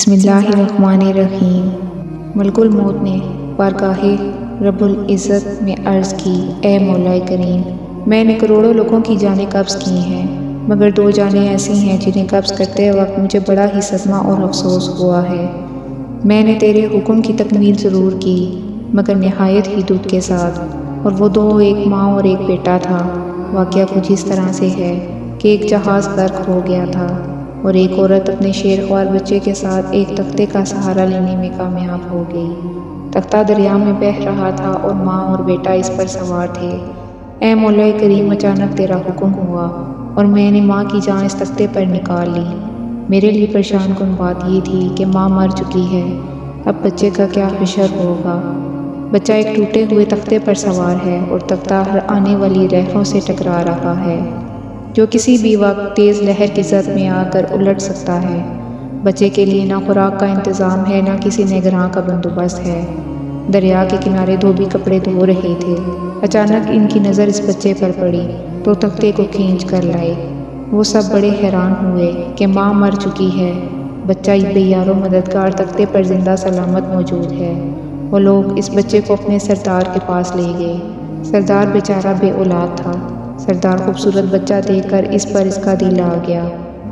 بسم اللہ الرحمن الرحیم۔ ملک الموت نے بارگاہ رب العزت میں عرض کی، اے مولا کریم، میں نے کروڑوں لوگوں کی جانیں قبض کی ہیں، مگر 2 جانیں ایسی ہیں جنہیں قبض کرتے وقت مجھے بڑا ہی صدمہ اور افسوس ہوا ہے۔ میں نے تیرے حکم کی تکمیل ضرور کی، مگر نہایت ہی دکھ کے ساتھ، اور وہ 2 ایک ماں اور ایک بیٹا تھا۔ واقعہ کچھ اس طرح سے ہے کہ ایک جہاز غرق ہو گیا تھا، اور ایک عورت اپنے شیرخوار بچے کے ساتھ ایک تختے کا سہارا لینے میں کامیاب ہو گئی۔ تختہ دریا میں بہہ رہا تھا اور ماں اور بیٹا اس پر سوار تھے۔ اے مولا کریم، اچانک تیرا حکم ہوا اور میں نے ماں کی جان اس تختے پر نکال لی۔ میرے لیے پریشان کن بات یہ تھی کہ ماں مر چکی ہے، اب بچے کا کیا حشر ہوگا۔ بچہ ایک ٹوٹے ہوئے تختے پر سوار ہے اور تختہ ہر آنے والی لہروں سے ٹکرا رہا ہے، جو کسی بھی وقت تیز لہر کی زد میں آ کر الٹ سکتا ہے۔ بچے کے لیے نہ خوراک کا انتظام ہے، نہ کسی نگراں کا بندوبست ہے۔ دریا کے کنارے دھوبی کپڑے دھو رہے تھے۔ اچانک ان کی نظر اس بچے پر پڑی تو تختے کو کھینچ کر لائے۔ وہ سب بڑے حیران ہوئے کہ ماں مر چکی ہے، بچہ بے یار و مددگار تختے پر زندہ سلامت موجود ہے۔ وہ لوگ اس بچے کو اپنے سردار کے پاس لے گئے۔ سردار بیچارہ بے اولاد تھا۔ سردار خوبصورت بچہ دیکھ کر اس پر اس کا دل آ گیا،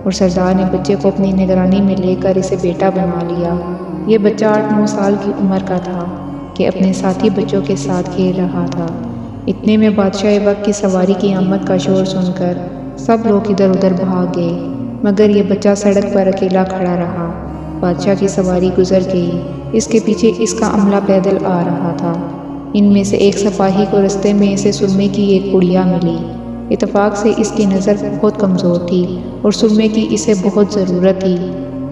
اور سردار نے بچے کو اپنی نگرانی میں لے کر اسے بیٹا بنا لیا۔ یہ بچہ 8-9 سال کی عمر کا تھا کہ اپنے ساتھی بچوں کے ساتھ کھیل رہا تھا۔ اتنے میں بادشاہ وقت کی سواری کی آمد کا شور سن کر سب لوگ ادھر ادھر بھاگ گئے، مگر یہ بچہ سڑک پر اکیلا کھڑا رہا۔ بادشاہ کی سواری گزر گئی، اس کے پیچھے اس کا عملہ پیدل آ رہا تھا۔ ان میں سے ایک سپاہی کو رستے میں اسے سرمے کی ایک پڑیا ملی۔ اتفاق سے اس کی نظر بہت کمزور تھی اور سرمے کی اسے بہت ضرورت تھی،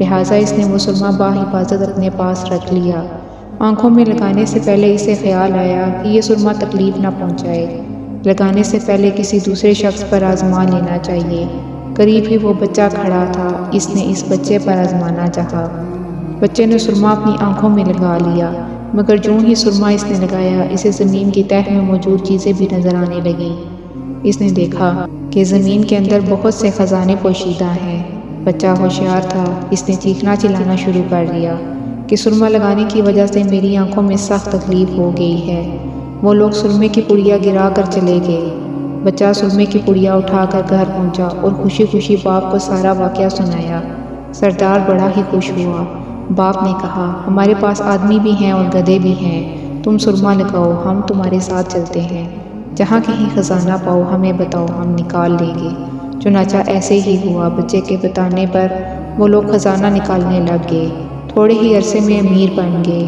لہٰذا اس نے وہ سرما بحفاظت اپنے پاس رکھ لیا۔ آنکھوں میں لگانے سے پہلے اسے خیال آیا کہ یہ سرما تکلیف نہ پہنچائے، لگانے سے پہلے کسی دوسرے شخص پر آزما لینا چاہیے۔ قریب ہی وہ بچہ کھڑا تھا، اس نے اس بچے پر آزمانا چاہا۔ بچے نے سرما اپنی آنکھوں میں لگا لیا، مگر جوں ہی سرما اس نے لگایا، اسے زمین کی تہہ میں موجود چیزیں بھی نظر آنے لگیں۔ اس نے دیکھا کہ زمین کے اندر بہت سے خزانے پوشیدہ ہیں۔ بچہ ہوشیار تھا، اس نے چیخنا چلانا شروع کر دیا کہ سرما لگانے کی وجہ سے میری آنکھوں میں سخت تکلیف ہو گئی ہے۔ وہ لوگ سرمے کی پڑیا گرا کر چلے گئے۔ بچہ سرمے کی پڑیا اٹھا کر گھر پہنچا اور خوشی خوشی باپ کو سارا واقعہ سنایا۔ سردار بڑا ہی خوش ہوا۔ باپ نے کہا، ہمارے پاس آدمی بھی ہیں اور گدھے بھی ہیں، تم سرما لگاؤ، ہم تمہارے ساتھ چلتے ہیں، جہاں کہیں خزانہ پاؤ ہمیں بتاؤ، ہم نکال لیں گے۔ چنانچہ ایسے ہی ہوا۔ بچے کے بتانے پر وہ لوگ خزانہ نکالنے لگ گئے، تھوڑے ہی عرصے میں امیر بن گئے۔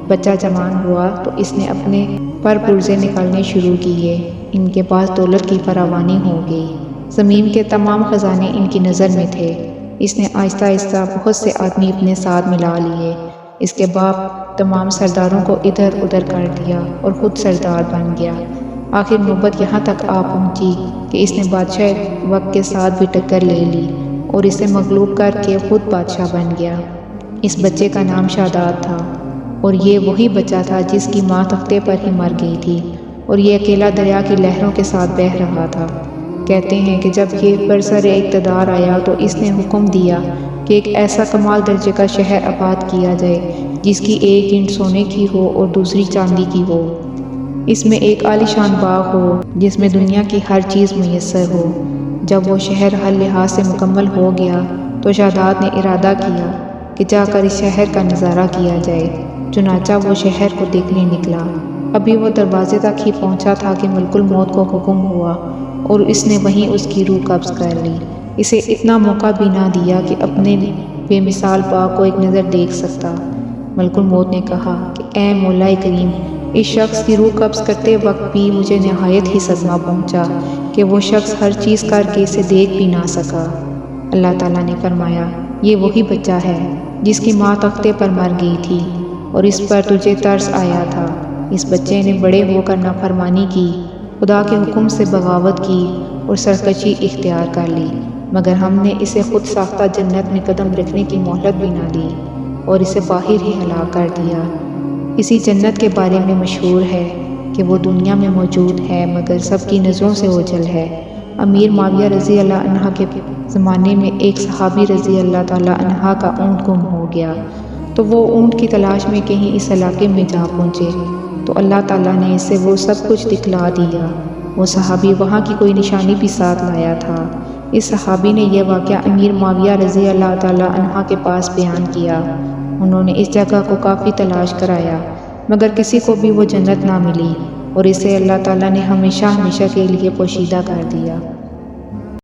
بچہ جوان ہوا تو اس نے اپنے پر پرزے نکالنے شروع کیے۔ ان کے پاس دولت کی فراوانی ہو گئی، زمین کے تمام خزانے ان کی نظر میں تھے۔ اس نے آہستہ آہستہ بہت سے آدمی اپنے ساتھ ملا لیے۔ اس کے باپ تمام سرداروں کو ادھر ادھر کر دیا اور خود سردار بن گیا۔ آخر نوبت یہاں تک آ پہنچی کہ اس نے بادشاہ وقت کے ساتھ بھی ٹکر لے لی اور اسے مغلوب کر کے خود بادشاہ بن گیا۔ اس بچے کا نام شاداب تھا، اور یہ وہی بچہ تھا جس کی ماں تختے پر ہی مر گئی تھی، اور یہ اکیلا دریا کی لہروں کے ساتھ بہہ رہا تھا۔ کہتے ہیں کہ جب یہ برسر اقتدار آیا تو اس نے حکم دیا کہ ایک ایسا کمال درجے کا شہر آباد کیا جائے جس کی ایک اینٹ سونے کی ہو اور دوسری چاندی کی ہو۔ اس میں ایک عالیشان باغ ہو جس میں دنیا کی ہر چیز میسر ہو۔ جب وہ شہر ہر لحاظ سے مکمل ہو گیا تو شاداب نے ارادہ کیا کہ جا کر اس شہر کا نظارہ کیا جائے۔ چنانچہ وہ شہر کو دیکھنے نکلا۔ ابھی وہ دروازے تک ہی پہنچا تھا کہ ملک الموت کو حکم ہوا اور اس نے وہیں اس کی روح قبض کر لی۔ اسے اتنا موقع بھی نہ دیا کہ اپنے بے مثال باغ کو ایک نظر دیکھ سکتا۔ ملک الموت نے کہا کہ اے مولا کریم، اس شخص کی روح قبض کرتے وقت بھی مجھے نہایت ہی صدمہ پہنچا کہ وہ شخص ہر چیز کر کے اسے دیکھ بھی نہ سکا۔ اللہ تعالیٰ نے فرمایا، یہ وہی بچہ ہے جس کی ماں تختے پر مر گئی تھی اور اس پر تجھے ترس آیا تھا۔ اس بچے نے بڑے ہو کر نافرمانی کی، خدا کے حکم سے بغاوت کی اور سرکشی اختیار کر لی، مگر ہم نے اسے خود ساختہ جنت میں قدم رکھنے کی مہلت بھی نہ دی اور اسے باہر ہی ہلاک کر دیا۔ اسی جنت کے بارے میں مشہور ہے کہ وہ دنیا میں موجود ہے مگر سب کی نظروں سے اوجھل ہے۔ امیر معاویہ رضی اللہ عنہ کے زمانے میں ایک صحابی رضی اللہ تعالیٰ عنہ کا اونٹ گم ہو گیا، تو وہ اونٹ کی تلاش میں کہیں اس علاقے میں جا پہنچے تو اللہ تعالیٰ نے اسے وہ سب کچھ دکھلا دیا۔ وہ صحابی وہاں کی کوئی نشانی بھی ساتھ لایا تھا۔ اس صحابی نے یہ واقعہ امیر معاویہ رضی اللہ تعالیٰ عنہ کے پاس بیان کیا۔ انہوں نے اس جگہ کو کافی تلاش کرایا مگر کسی کو بھی وہ جنت نہ ملی، اور اسے اللہ تعالیٰ نے ہمیشہ ہمیشہ کے لیے پوشیدہ کر دیا۔